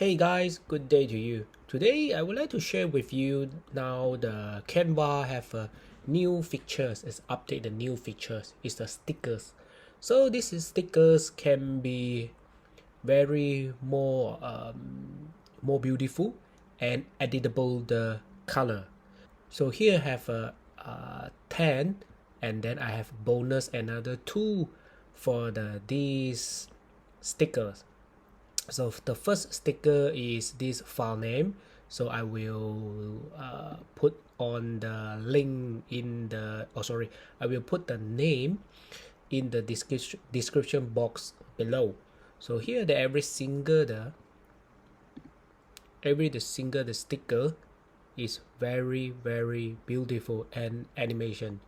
Hey guys, good day to you. Today I would like to share with you now the Canva have a new features. It's update the new features. It's the stickers. So this is stickers can be very more beautiful and editable the color. So here I have a 10 and then I have bonus another 2 for these stickers. So the first sticker is this file name. So I will put on the link in the I will put the name in the description box below. So here every single the sticker is very beautiful and animation.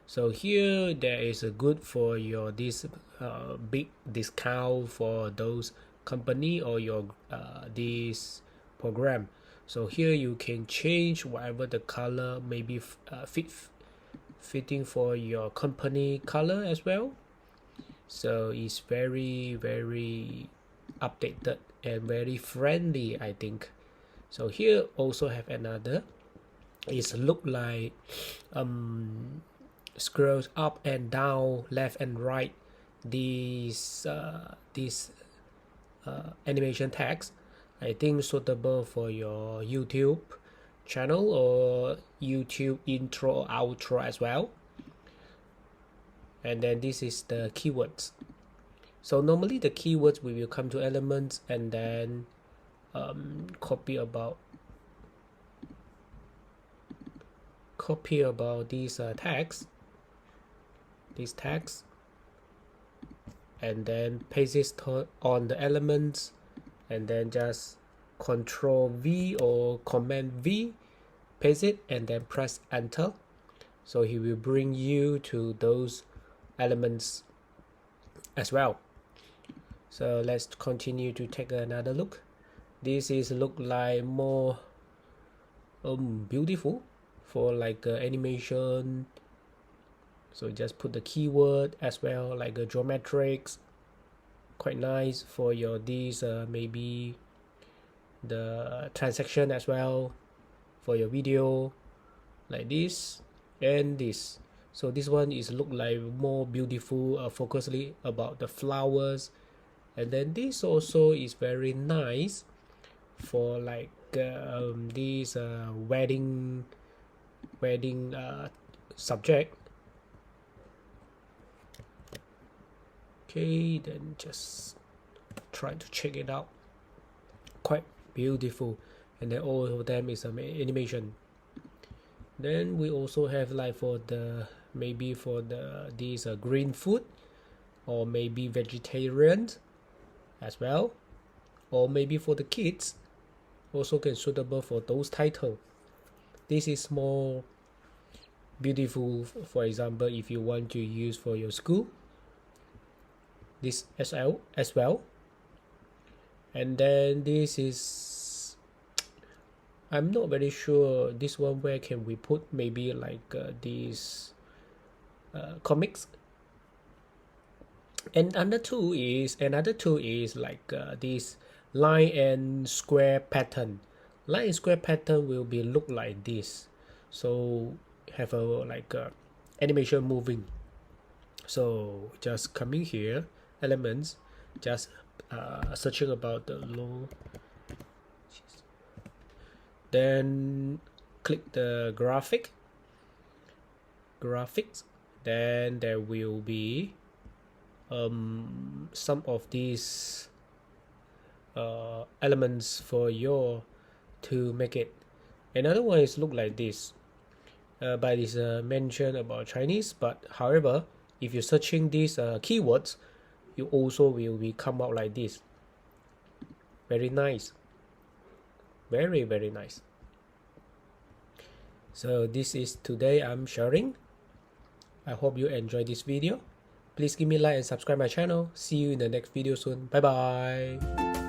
So here there is a good for your this big discount for those company or your this program. So here you can change whatever the color maybe fitting for your company color as well. So it's very updated and very friendly, I think. So here also have another. It's look like scrolls up and down, left and right. These animation text, I think suitable for your YouTube channel or YouTube intro or outro as well. And then this is the keywords. So normally the keywords we will come to elements and then copy about these tags, and then paste it on the elements and then just Control V or Command V, paste it and then press enter. So he will bring you to those elements as well. So let's continue to take another look. This is look like more beautiful for like animation. So just put the keyword as well, like a geometrics, quite nice for your these maybe the transaction as well for your video, like this and this. So this one is look like more beautiful, focusly about the flowers, and then this also is very nice for like this wedding subject. Okay, then just try to check it out. Quite beautiful, and then all of them is animation. Then we also have like for the maybe for these green food or maybe vegetarian as well, or maybe for the kids also can suitable for those title. This is more beautiful, for example, if you want to use for your school, this as well. And then this is, I'm not very sure this one where can we put, maybe like these comics. And another two is like this line and square pattern. Line and square pattern will be look like this. So have a like animation moving. So just coming here, elements, just searching about the low, then click the graphics, then there will be some of these elements for your to make it. Another one is look like this, but it's mentioned about Chinese, but however if you're searching these keywords, you also will be come out like this. Very nice, very nice. So this is today I'm sharing. I hope you enjoy this video. Please give me a like and subscribe my channel. See you in the next video soon. Bye bye.